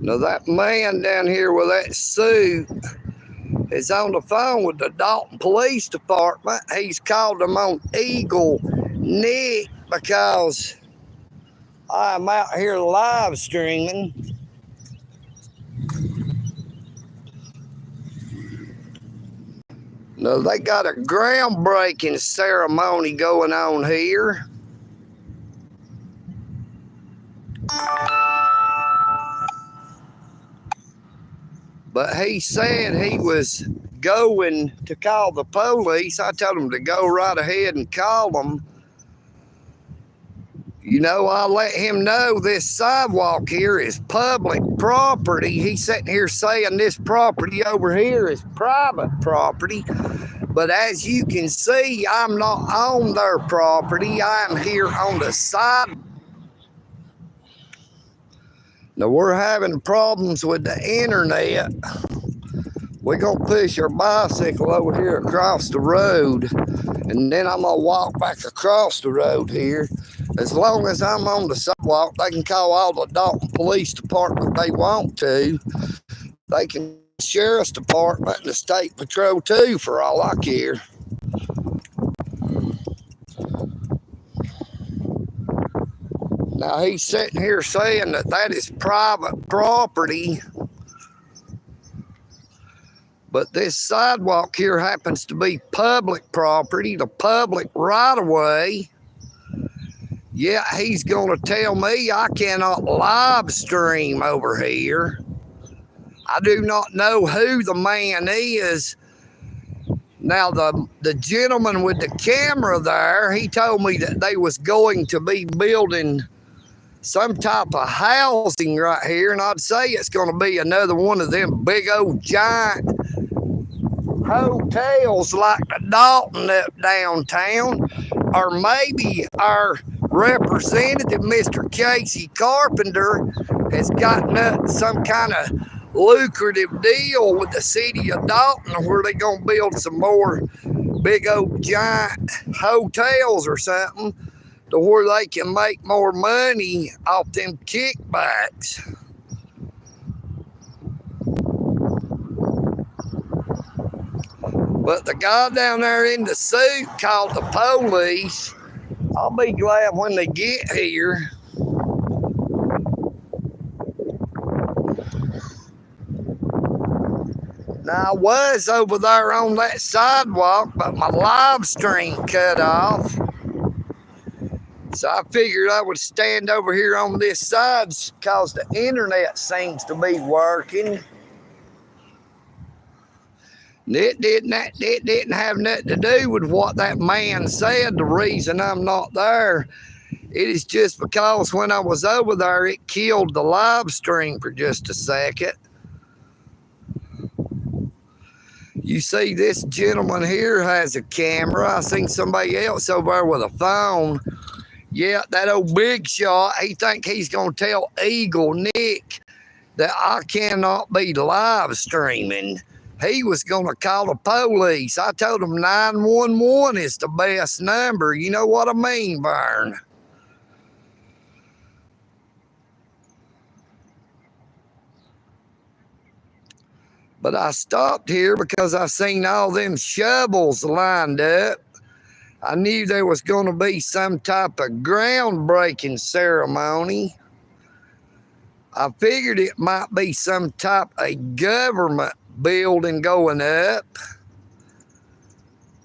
Now that man down here with that suit is on the phone with the Dalton Police Department. He's called them on EagleNick because I'm out here live streaming. Now they got a groundbreaking ceremony going on here. But he said he was going to call the police. I told him to go right ahead and call them. You know, I let him know this sidewalk here is public property. He's sitting here saying this property over here is private property. But as you can see, I'm not on their property. I'm here on the side. Now, we're having problems with the internet. We're going to push our bicycle over here across the road, and then I'm going to walk back across the road here. As long as I'm on the sidewalk, they can call all the Dalton Police Department they want to. They can Sheriff's Department and the State Patrol too, for all I care. Now, he's sitting here saying that that is private property. But this sidewalk here happens to be public property, the public right-of-way. Yeah, he's going to tell me I cannot live stream over here. I do not know who the man is. Now, the gentleman with the camera there, he told me that they was going to be building some type of housing right here, and I'd say it's going to be another one of them big old giant hotels like the Dalton up downtown, or maybe our representative, Mr. Casey Carpenter, has gotten up some kind of lucrative deal with the city of Dalton where they're going to build some more big old giant hotels or something, to where they can make more money off them kickbacks. But the guy down there in the suit called the police. I'll be glad when they get here. Now, I was over there on that sidewalk, but my live stream cut off. So I figured I would stand over here on this side because the internet seems to be working. It didn't have nothing to do with what that man said, the reason I'm not there. It is just because when I was over there, it killed the live stream for just a second. You see, this gentleman here has a camera. I seen somebody else over there with a phone. Yeah, that old big shot, he think he's going to tell EagleNick that I cannot be live streaming. He was going to call the police. I told him 911 is the best number. You know what I mean, Vern? But I stopped here because I seen all them shovels lined up. I knew there was going to be some type of groundbreaking ceremony. I figured it might be some type of government building going up.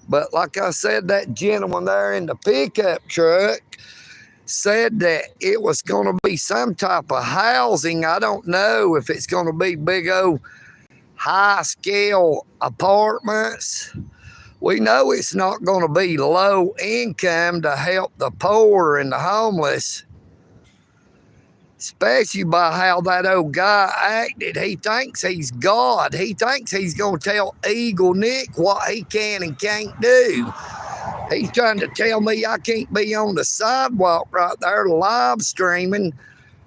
But like I said, that gentleman there in the pickup truck said that it was going to be some type of housing. I don't know if it's going to be big old high-scale apartments. We know it's not going to be low income to help the poor and the homeless, especially by how that old guy acted. He thinks he's God. He thinks he's going to tell EagleNick what he can and can't do. He's trying to tell me I can't be on the sidewalk right there live streaming.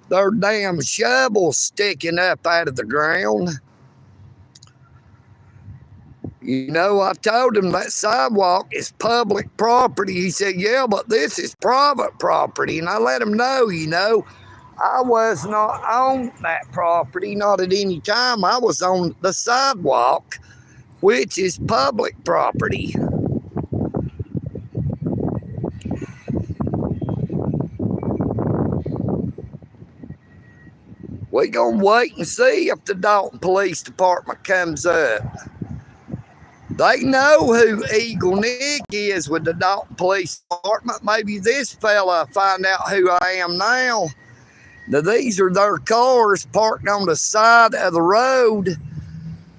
Their damn shovels sticking up out of the ground. You know, I told him that sidewalk is public property. He said, yeah, but this is private property. And I let him know, you know, I was not on that property, not at any time. I was on the sidewalk, which is public property. We're going to wait and see if the Dalton Police Department comes up. They know who EagleNick is with the Dalton Police Department. Maybe this fella find out who I am now. Now, these are their cars parked on the side of the road,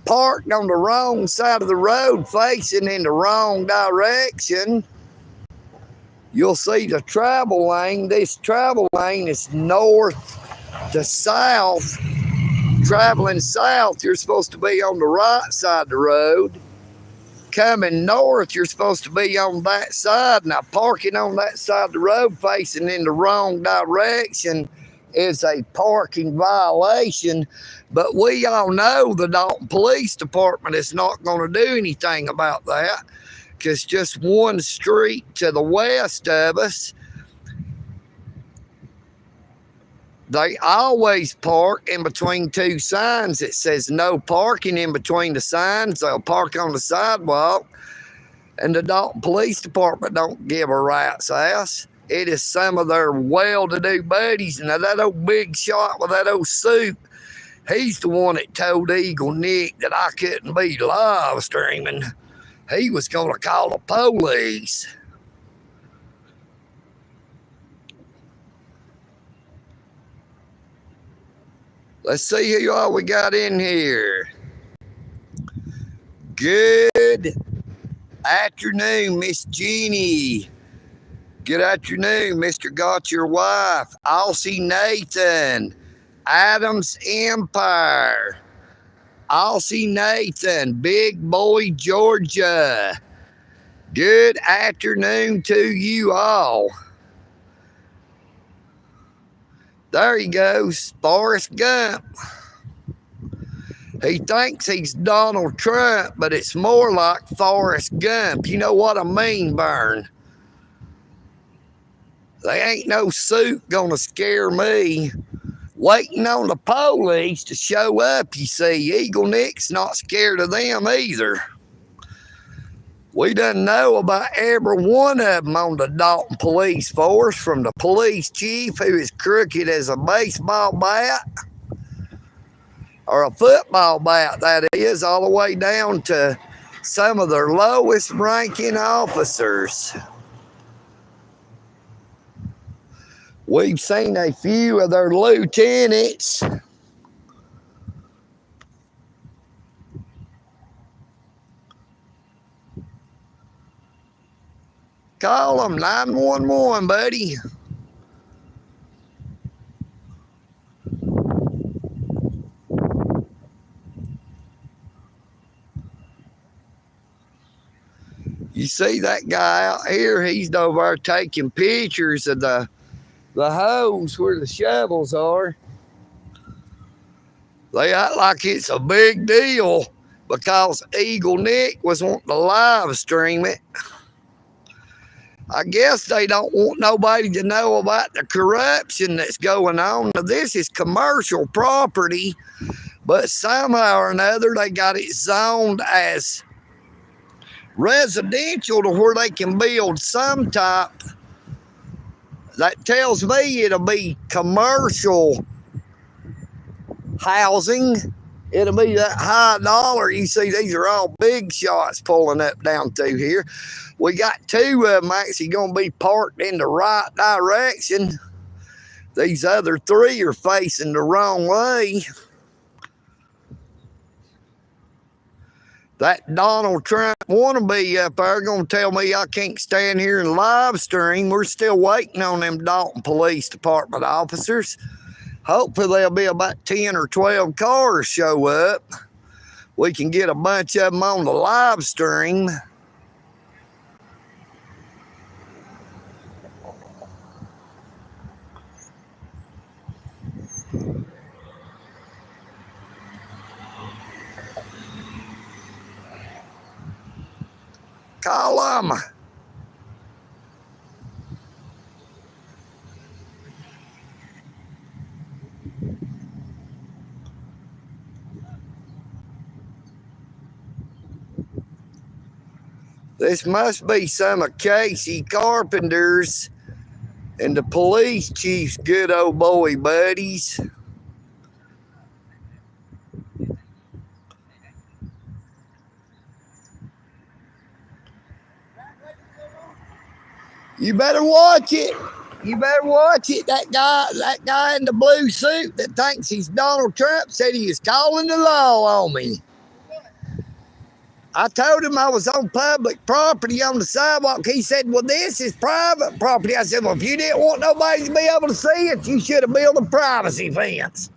parked on the wrong side of the road, facing in the wrong direction. You'll see the travel lane. This travel lane is north to south. Traveling south, you're supposed to be on the right side of the road. Coming north, you're supposed to be on that side. Now, parking on that side of the road facing in the wrong direction is a parking violation. But we all know the Dalton Police Department is not going to do anything about that, because just one street to the west of us, they always park in between two signs. It says no parking in between the signs. They'll park on the sidewalk. And the Dalton Police Department don't give a rat's ass. It is some of their well-to-do buddies. Now, that old big shot with that old suit, he's the one that told EagleNick that I couldn't be live streaming. He was going to call the police. Let's see who all we got in here. Good afternoon, Miss Jeannie. Good afternoon, Mr. Got Your Wife. Aussie Nathan. Adams Empire. Aussie Nathan. Big Boy, Georgia. Good afternoon to you all. There he goes, Forrest Gump. He thinks he's Donald Trump, but it's more like Forrest Gump. You know what I mean, Burn? There ain't no suit gonna scare me. Waiting on the police to show up, you see. EagleNick's not scared of them either. We done know about every one of them on the Dalton Police Force, from the police chief, who is crooked as a baseball bat, or a football bat, that is, all the way down to some of their lowest ranking officers. We've seen a few of their lieutenants. Call them 911, buddy. You see that guy out here? He's over there taking pictures of the holes where the shovels are. They act like it's a big deal because EagleNick was wanting to live stream it. I guess they don't want nobody to know about the corruption that's going on. Now, this is commercial property, but somehow or another they got it zoned as residential to where they can build some type. That tells me it'll be commercial housing. It'll be that high dollar. You see, these are all big shots pulling up down through here. We got two of them actually going to be parked in the right direction. These other three are facing the wrong way. That Donald Trump wannabe up there going to tell me I can't stand here and live stream. We're still waiting on them Dalton Police Department officers. Hopefully there'll be about 10 or 12 cars show up. We can get a bunch of them on the live stream. Call them. This must be some of Casey Carpenter's and the police chief's good old boy buddies. You better watch it. You better watch it. That guy in the blue suit that thinks he's Donald Trump said he is calling the law on me. I told him I was on public property on the sidewalk. He said, well, this is private property. I said, well, if you didn't want nobody to be able to see it, you should have built a privacy fence.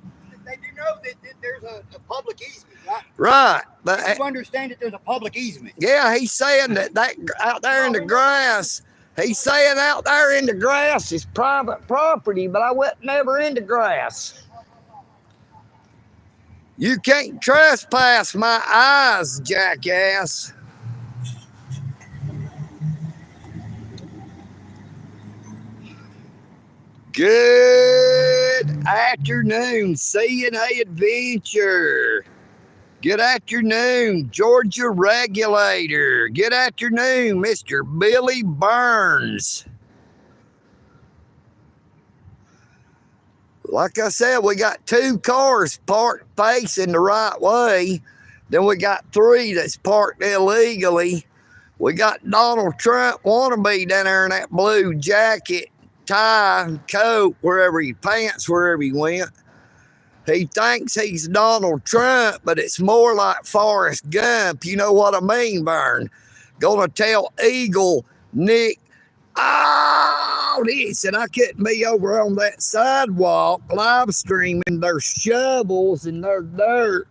They do know that there's a public easement, right? Right. But you understand that there's a public easement. Yeah, he's saying that out there in the grass, he's saying out there in the grass is private property, but I wasn't never in the grass. You can't trespass my eyes, jackass. Good afternoon, CNA Adventure. Good afternoon, Georgia Regulator. Good afternoon, Mr. Billy Burns. Like I said, we got 2 cars parked facing the right way. Then we got 3 that's parked illegally. We got Donald Trump wannabe down there in that blue jacket, tie, coat, pants, wherever he went. He thinks he's Donald Trump, but it's more like Forrest Gump. You know what I mean, Vern? Gonna tell EagleNick all this, and I couldn't be over on that sidewalk live streaming their shovels and their dirt,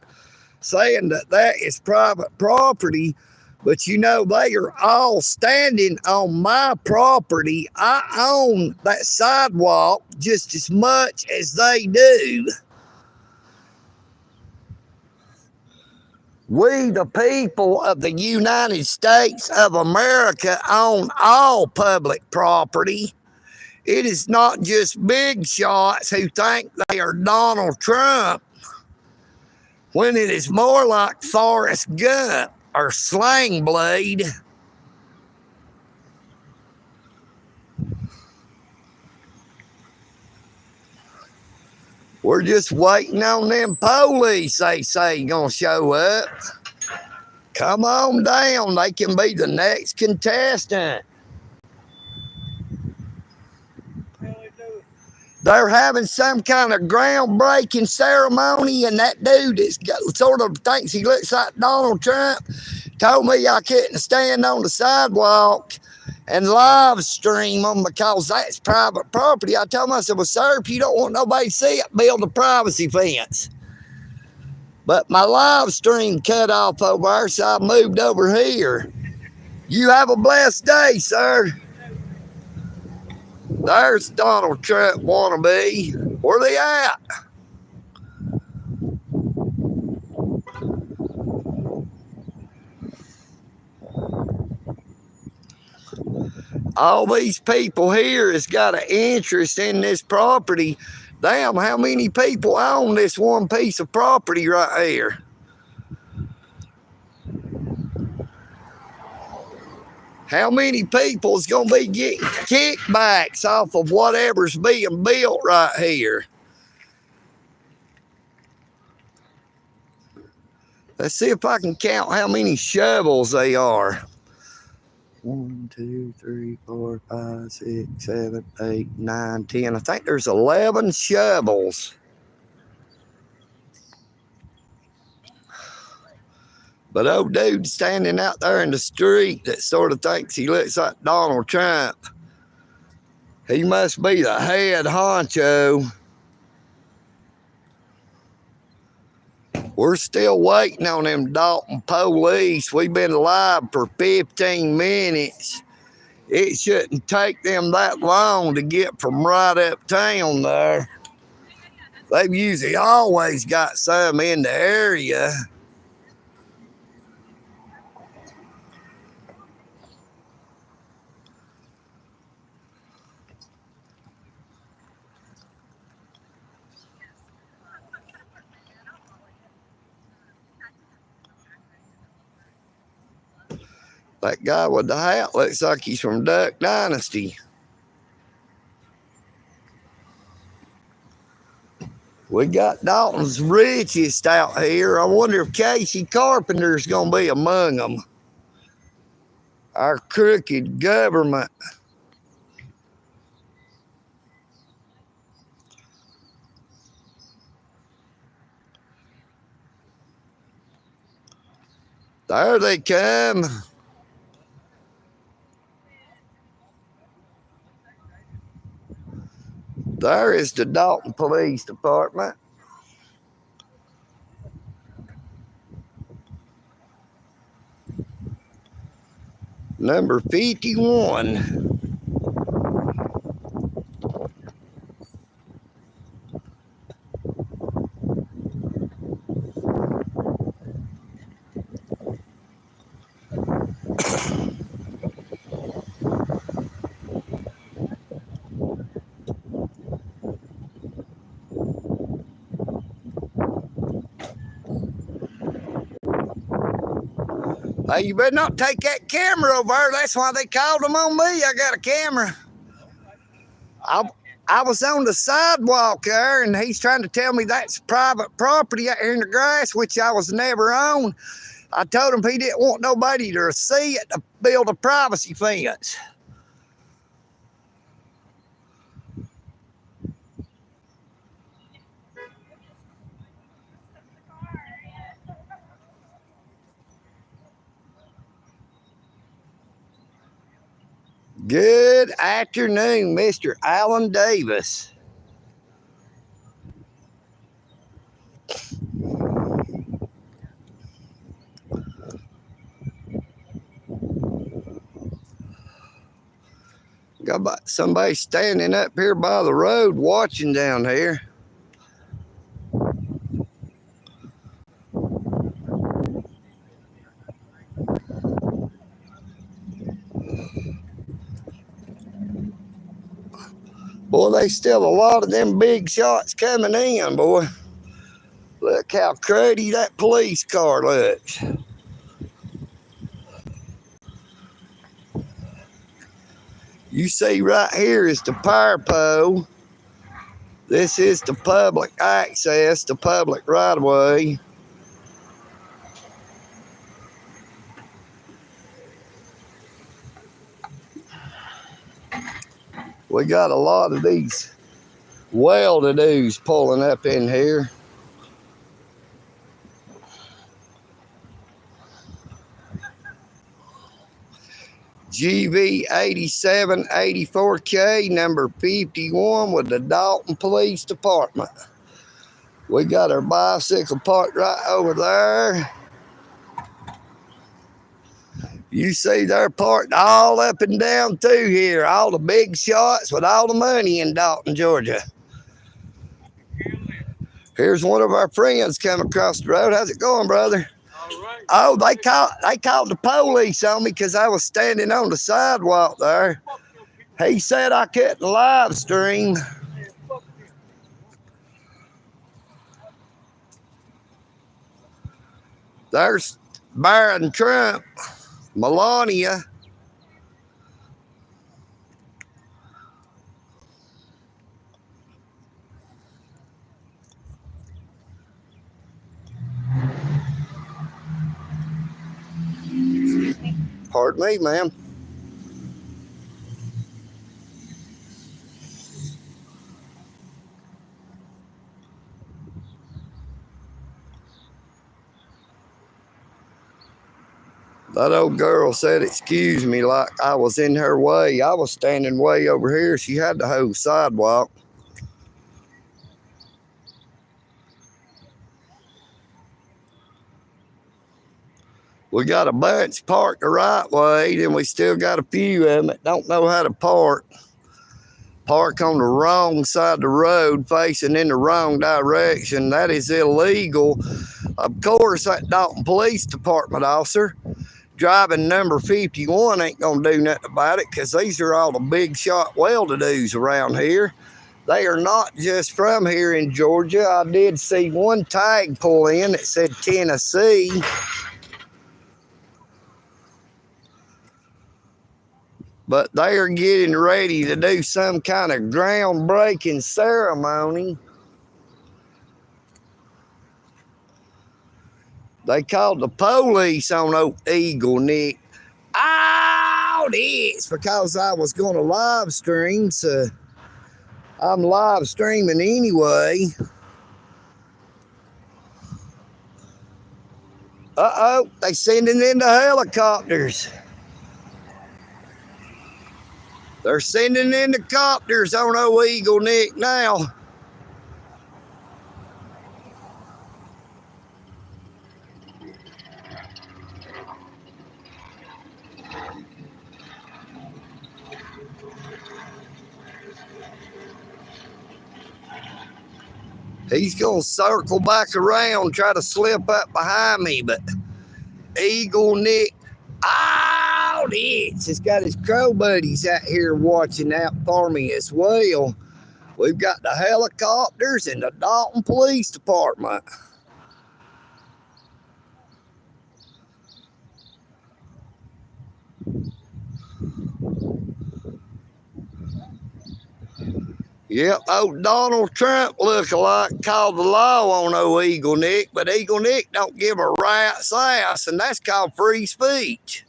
saying that is private property. But you know, they are all standing on my property. I own that sidewalk just as much as they do. We, the people of the United States of America, own all public property. It is not just big shots who think they are Donald Trump, when it is more like Forrest Gump or Sling Blade. We're just waiting on them police, they say, gonna show up. Come on down, they can be the next contestant. They're having some kind of groundbreaking ceremony, and that dude is sort of thinks he looks like Donald Trump told me I couldn't stand on the sidewalk and live stream them because that's private property. I told him, I said, well, sir, if you don't want nobody to see it, build a privacy fence. But my live stream cut off over there, so I moved over here. You have a blessed day, sir. There's Donald Trump wannabe. Where they at? All these people here has got an interest in this property. Damn, how many people own this one piece of property right here? How many people is going to be getting kickbacks off of whatever's being built right here? Let's see if I can count how many shovels they are. 1, 2, 3, 4, 5, 6, 7, 8, 9, 10. I think there's 11 shovels. But old dude standing out there in the street that sort of thinks he looks like Donald Trump, he must be the head honcho. We're still waiting on them Dalton police. We've been live for 15 minutes. It shouldn't take them that long to get from right uptown there. They've usually always got some in the area. That guy with the hat looks like he's from Duck Dynasty. We got Dalton's richest out here. I wonder if Casey Carpenter's going to be among them. Our crooked government. There they come. There is the Dalton Police Department. Number 51. Hey, you better not take that camera over there. That's why they called them on me. I got a camera. I was on the sidewalk there, and he's trying to tell me that's private property out here in the grass, which I was never on. I told him he didn't want nobody to see it to build a privacy fence. Good afternoon, Mr. Alan Davis. Got somebody standing up here by the road watching down here. Boy, they still a lot of them big shots coming in, boy. Look how cruddy that police car looks. You see right here is the power pole. This is the public access, the public right of way. We got a lot of these well-to-dos pulling up in here. GV 8784K, number 51 with the Dalton Police Department. We got our bicycle parked right over there. You see they're parked all up and down through here. All the big shots with all the money in Dalton, Georgia. Here's one of our friends coming across the road. How's it going, brother? All right. Oh, they called the police on me because I was standing on the sidewalk there. He said I couldn't live stream. There's Barron Trump, Melania. Pardon me, ma'am. That old girl said, excuse me, like I was in her way. I was standing way over here. She had the whole sidewalk. We got a bunch parked the right way, then we still got a few of them that don't know how to park. Park on the wrong side of the road, facing in the wrong direction. That is illegal. Of course, that Dalton Police Department officer driving number 51 ain't gonna do nothing about it, because these are all the big shot well-to-dos around here. They are not just from here in Georgia. I did see one tag pull in that said Tennessee. But they are getting ready to do some kind of groundbreaking ceremony. They called the police on old EagleNick. Oh, this because I was going to live stream, so I'm live streaming anyway. Uh-oh, they sending in the helicopters. They're sending in the copters on old EagleNick now. He's going to circle back around, try to slip up behind me, but EagleNick, oh, it's got his crow buddies out here watching out for me as well. We've got the helicopters and the Dalton Police Department. Yep, old Donald Trump lookalike called the law on old EagleNick, but EagleNick don't give a rat's ass, and that's called free speech.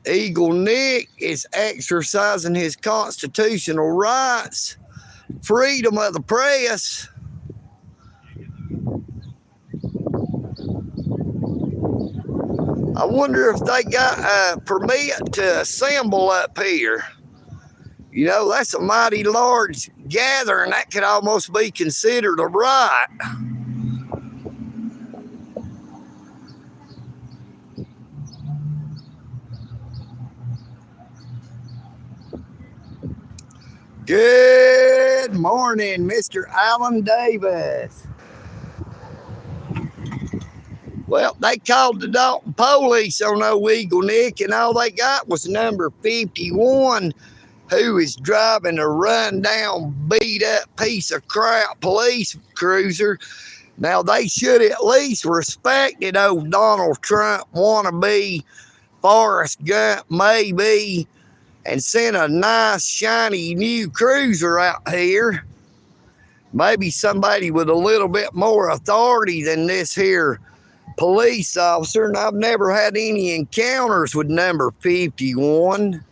EagleNick is exercising his constitutional rights, freedom of the press. I wonder if they got a permit to assemble up here. You know, that's a mighty large gathering. That could almost be considered a riot. Good morning, Mr. Alan Davis. Well, they called the Dalton police on old EagleNick, and all they got was number 51, who is driving a run-down, beat-up piece of crap police cruiser. Now, they should at least respect it, old Donald Trump wannabe, Forrest Gump maybe, and send a nice, shiny new cruiser out here. Maybe somebody with a little bit more authority than this here police officer, and I've never had any encounters with number 51.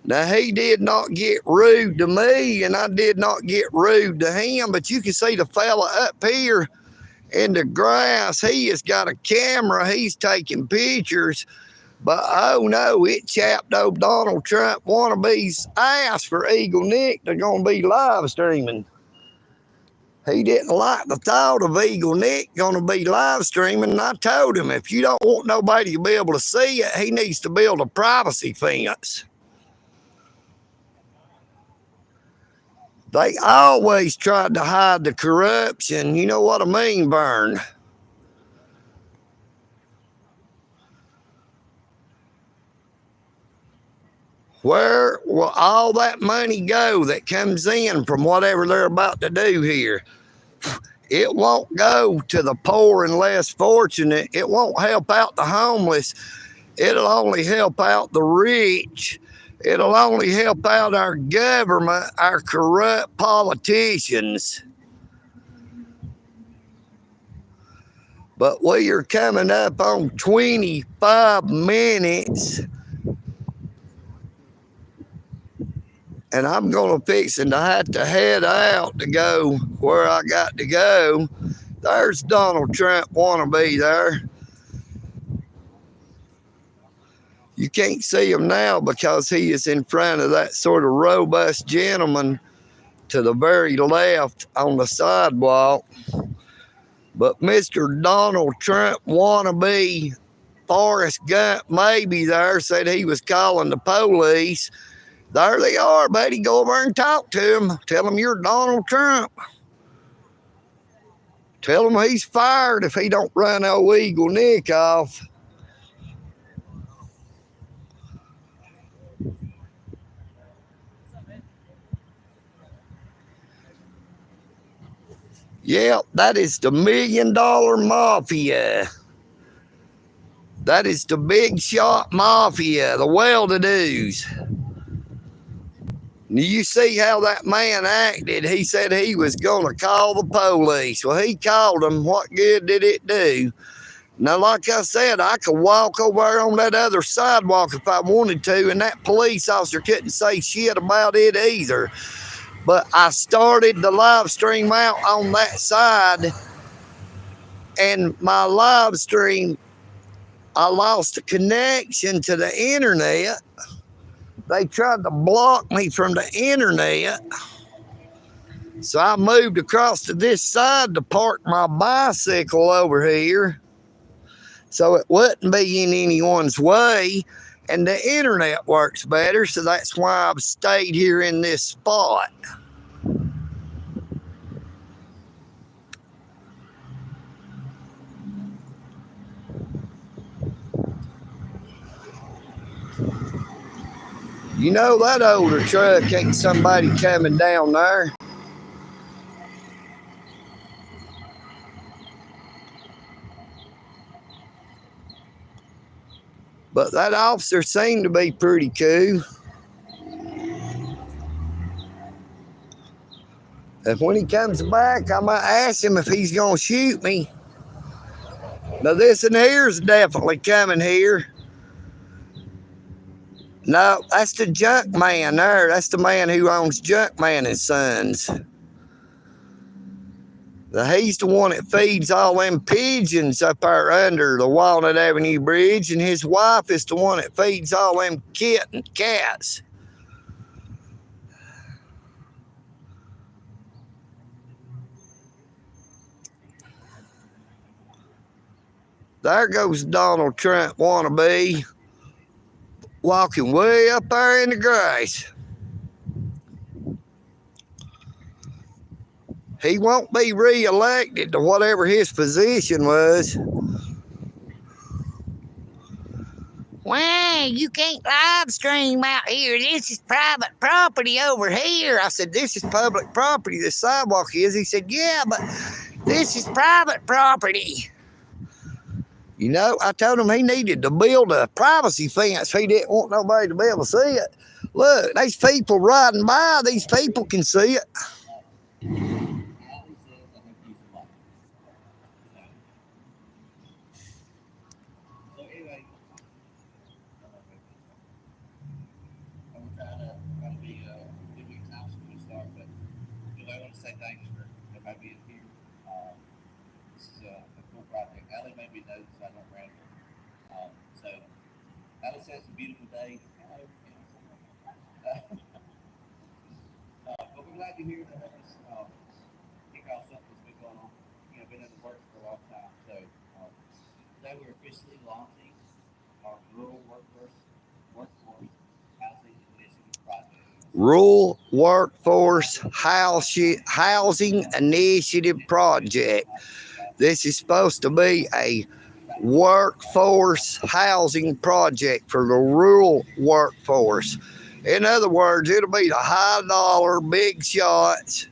Now, he did not get rude to me, and I did not get rude to him, but you can see the fella up here in the grass. He has got a camera. He's taking pictures, but oh no, it chapped old Donald Trump wannabe's ass for EagleNick. They're going to be live streaming. He didn't like the thought of EagleNick going to be live streaming, and I told him, if you don't want nobody to be able to see it, he needs to build a privacy fence. They always tried to hide the corruption. You know what I mean, Vern? Where will all that money go that comes in from whatever they're about to do here? It won't go to the poor and less fortunate. It won't help out the homeless. It'll only help out the rich. It'll only help out our government, our corrupt politicians. But we are coming up on 25 minutes. And I'm going to fixing to have to head out to go where I got to go. There's Donald Trump wannabe there. You can't see him now because he is in front of that sort of robust gentleman to the very left on the sidewalk. But Mr. Donald Trump wannabe, Forrest Gump maybe there, said he was calling the police. There they are, buddy. Go over and talk to him. Tell him you're Donald Trump. Tell him he's fired if he don't run old EagleNick off. Yep, that is the $1 Million Mafia. That is the big shot mafia, the well-to-dos. You see how that man acted? He said he was going to call the police. Well, he called them. What good did it do? Now, like I said, I could walk over there on that other sidewalk if I wanted to, and that police officer couldn't say shit about it either. But I started the live stream out on that side, and my live stream, I lost the connection to the internet. They tried to block me from the internet. So I moved across to this side to park my bicycle over here so it wouldn't be in anyone's way, and the internet works better, so that's why I've stayed here in this spot. You know that older truck ain't somebody coming down there. But that officer seemed to be pretty cool. And when he comes back, I might ask him if he's going to shoot me. Now this in here's definitely coming here. No, that's the junk man there. That's the man who owns Junkman and Sons. He's the one that feeds all them pigeons up there under the Walnut Avenue Bridge, and his wife is the one that feeds all them cats. There goes Donald Trump wannabe, walking way up there in the grass. He won't be re-elected to whatever his position was. Well, you can't live stream out here. This is private property over here. I said, this is public property. The sidewalk is. He said, yeah, but this is private property. You know, I told him he needed to build a privacy fence. He didn't want nobody to be able to see it. Look, these people riding by. These people can see it. Thanks for everybody being here. This is a cool project. Allie made me notes so I don't ramble. So Allie says it's a beautiful day. But we're glad you're here to help us kick off something that's been going on. Been in the works for a long time. So today we're officially launching our rural workforce housing initiative project. Rural Workforce Housing Initiative Project. This is supposed to be a workforce housing project for the rural workforce. In other words, it'll be the high dollar, big shots.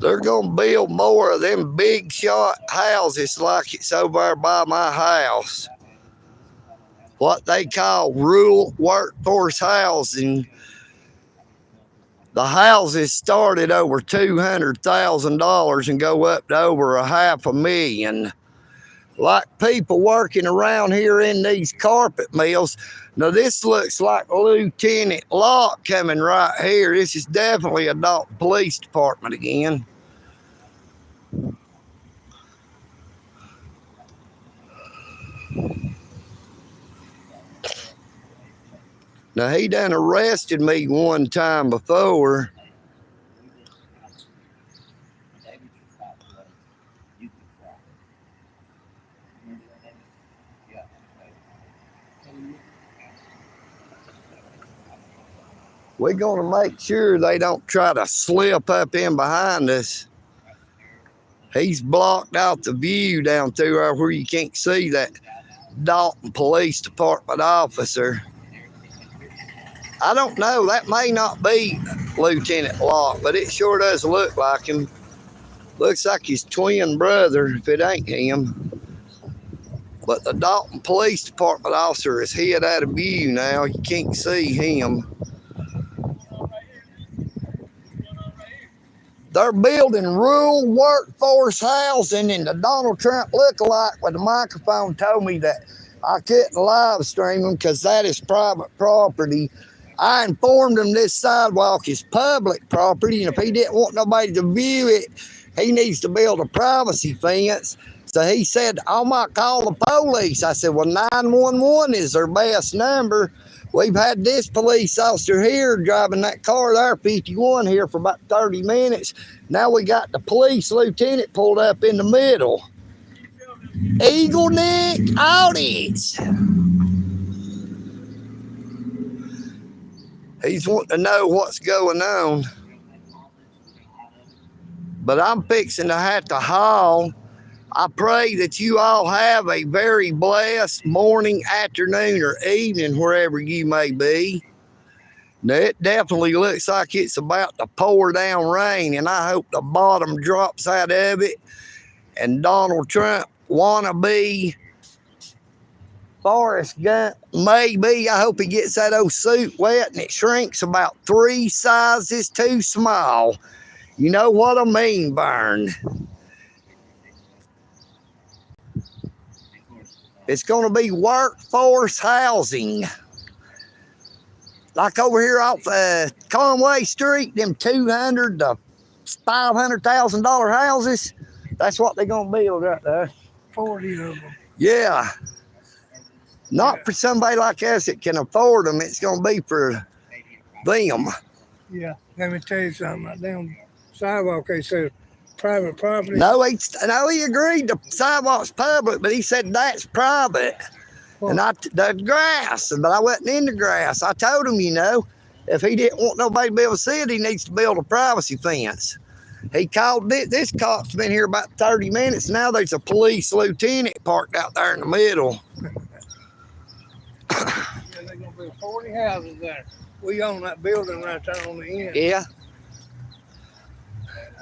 They're going to build more of them big shot houses like it's over there by my house. What they call rural workforce housing. The houses start at over $200,000 and go up to over $500,000. Like people working around here in these carpet mills. Now this looks like Lieutenant Locke coming right here. This is definitely a Dalton Police Department again. Now he done arrested me one time before. We're going to make sure they don't try to slip up in behind us. He's blocked out the view down through there where you can't see that Dalton Police Department officer. I don't know. That may not be Lieutenant Locke, but it sure does look like him. Looks like his twin brother, if it ain't him. But the Dalton Police Department officer is head out of view now. You can't see him. They're building rural workforce housing, and the Donald Trump lookalike with the microphone told me that I couldn't live stream them because that is private property. I informed him this sidewalk is public property, and if he didn't want nobody to view it, he needs to build a privacy fence. So he said, I might call the police. I said, well, 911 is their best number. We've had this police officer here driving that car there, 51 here, for about 30 minutes. Now we got the police lieutenant pulled up in the middle. EagleNick audits. He's wanting to know what's going on. But I'm fixing to have to haul. I pray that you all have a very blessed morning, afternoon, or evening, wherever you may be. Now, it definitely looks like it's about to pour down rain, and I hope the bottom drops out of it. And Donald Trump wannabe Forrest Gump, maybe. I hope he gets that old suit wet and it shrinks about 3 sizes too small. You know what I mean, Burn. It's going to be workforce housing. Like over here off Conway Street, them $200,000 to $500,000 houses. That's what they're going to build right there. 40 of them. Yeah. Not for somebody like us that can afford them. It's going to be for them. Yeah. Let me tell you something. Right down sidewalk, they said private property. No, he agreed the sidewalk's public, but he said that's private. Well, And the grass, but I wasn't in the grass. I told him, you know, if he didn't want nobody to be able to see it, he needs to build a privacy fence. He called it. This cop's been here about 30 minutes. Now there's a police lieutenant parked out there in the middle. yeah, they're going to build 40 houses there. We own that building right there on the end. Yeah.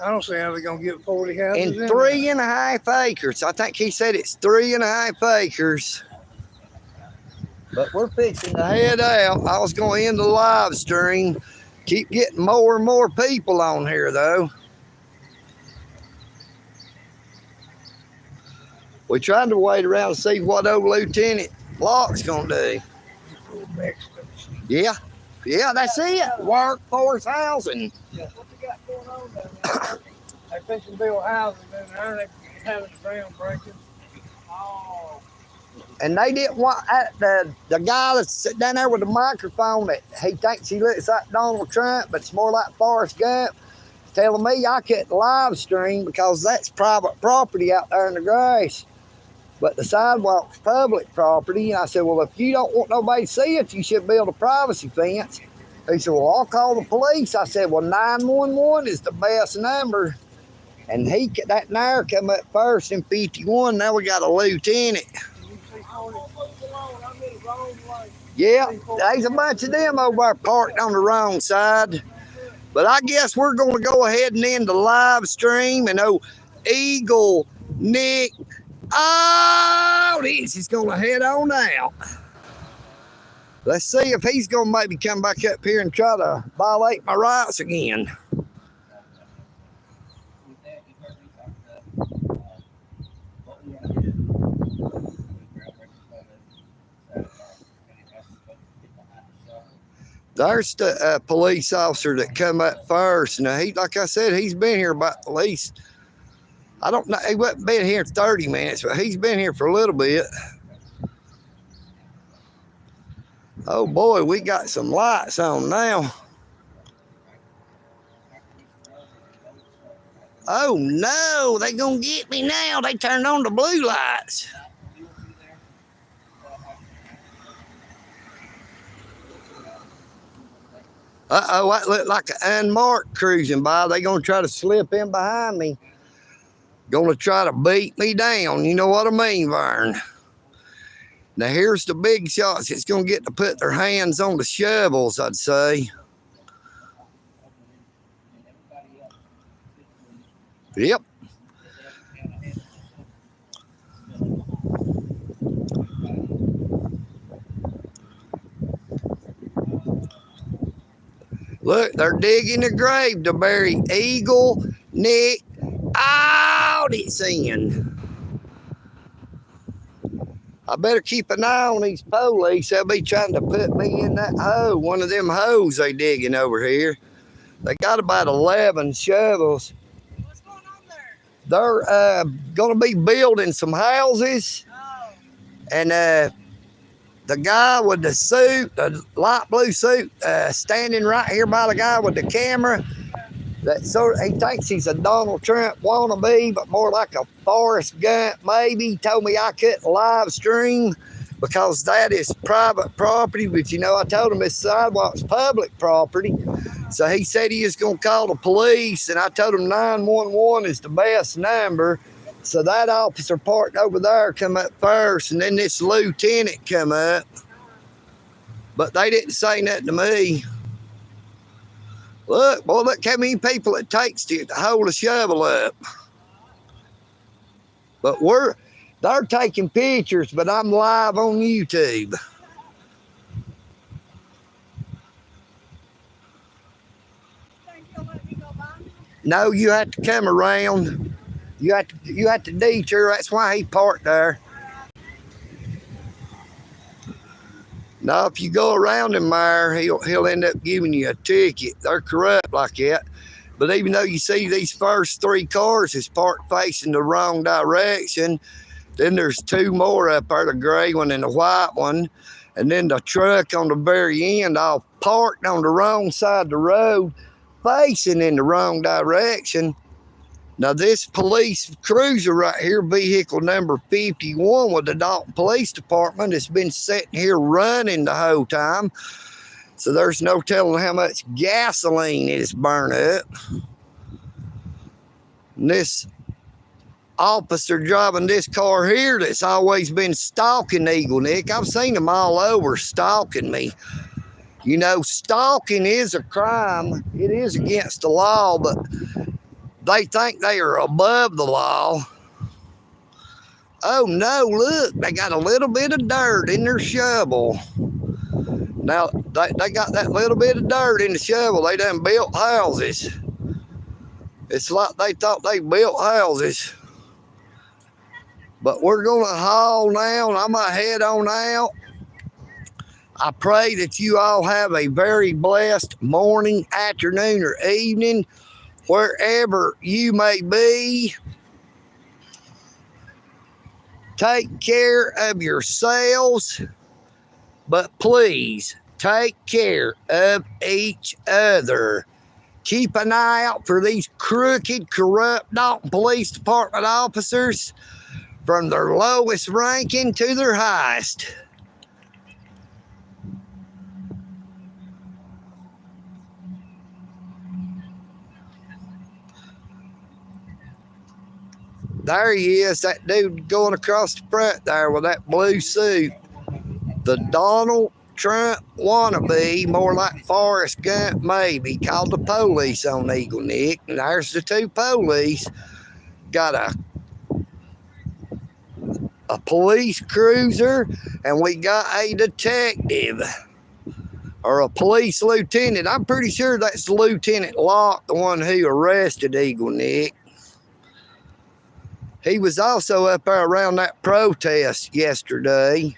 I don't see how they're going to get 40 houses In in 3.5 acres. I think he said it's 3.5 acres. But we're fixing to head out. I was going to end the live stream. Keep getting more and more people on here, though. We tried to wait around to see what old Lieutenant Locke's going to do. Yeah. Yeah, that's it. Workforce housing. Yeah, what they got going on down there? They fixing to build houses down there. They having the ground breaking. Oh. And they didn't want the guy that's sitting down there with the microphone that he thinks he looks like Donald Trump, but it's more like Forrest Gump, telling me I couldn't live stream because that's private property out there in the grass. But the sidewalk's public property. And I said, well, if you don't want nobody to see it, you should build a privacy fence. He said, well, I'll call the police. I said, well, 911 is the best number. And that nair come up first in 51. Now we got a lieutenant. Yeah, there's a bunch of them over there parked on the wrong side. But I guess we're going to go ahead and end the live stream. And EagleNick, he's going to head on out. Let's see if he's going to maybe come back up here and try to violate my rights again. There's the police officer that come up first. Now, like I said, he's been here about at least, I don't know, he wasn't been here 30 minutes, but he's been here for a little bit. Oh boy, we got some lights on now. Oh no, they gonna get me now. They turned on the blue lights. Uh-oh, that looked like an unmarked cruising by. They gonna try to slip in behind me. Gonna try to beat me down. You know what I mean, Vern? Now here's the big shots. It's gonna get to put their hands on the shovels, I'd say. Yep. Look, they're digging a grave to bury EagleNick out its in. I better keep an eye on these police. They'll be trying to put me in that hole, one of them holes they digging over here. They got about 11 shovels. What's going on there? They're going to be building some houses. Oh. And the guy with the suit, the light blue suit, standing right here by the guy with the camera, he thinks he's a Donald Trump wannabe, but more like a Forrest Gump maybe. He told me I couldn't live stream because that is private property, but you know, I told him this sidewalk's public property. So he said he was going to call the police, and I told him 911 is the best number. So that officer parked over there come up first, and then this lieutenant come up. But they didn't say nothing to me. Look, boy, look how many people it takes to hold a shovel up. But they're taking pictures, but I'm live on YouTube. Think you'll let me go by? No, you have to come around. You have to detour. That's why he parked there. Now, if you go around him there, he'll end up giving you a ticket. They're corrupt like that. But even though you see these first 3 cars is parked facing the wrong direction, then there's 2 more up there, the gray one and the white one. And then the truck on the very end, all parked on the wrong side of the road, facing in the wrong direction. Now, this police cruiser right here, vehicle number 51 with the Dalton Police Department, has been sitting here running the whole time. So there's no telling how much gasoline it has burned up. And this officer driving this car here that's always been stalking EagleNick. I've seen them all over stalking me. You know, stalking is a crime. It is against the law, but they think they are above the law. Oh no, look, they got a little bit of dirt in their shovel. Now, they got that little bit of dirt in the shovel. They done built houses. It's like they thought they built houses. But we're going to haul now, and I'm going to head on out. I pray that you all have a very blessed morning, afternoon, or evening, wherever you may be. Take care of yourselves, but please take care of each other. Keep an eye out for these crooked, corrupt Dalton Police Department officers, from their lowest ranking to their highest. There he is, that dude going across the front there with that blue suit. The Donald Trump wannabe, more like Forrest Gump maybe, called the police on EagleNick. And there's the 2 police. Got a police cruiser, and we got a detective, or a police lieutenant. I'm pretty sure that's Lieutenant Locke, the one who arrested EagleNick. He was also up there around that protest yesterday.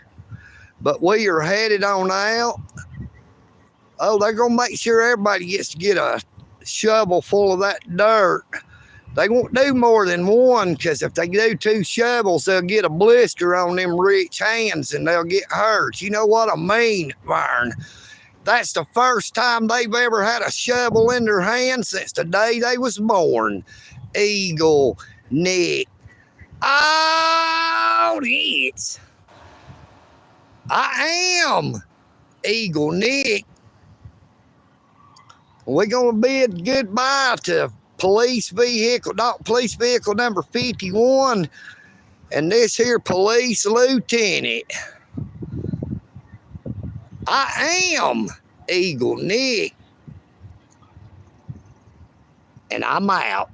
But we are headed on out. Oh, they're going to make sure everybody gets to get a shovel full of that dirt. They won't do more than one, because if they do 2 shovels, they'll get a blister on them rich hands and they'll get hurt. You know what I mean, Vern? That's the first time they've ever had a shovel in their hand since the day they was born. EagleNick. Oh, it's. I am EagleNick. We're going to bid goodbye to police vehicle number 51 and this here police lieutenant. I am Eagle Nick, and I'm out.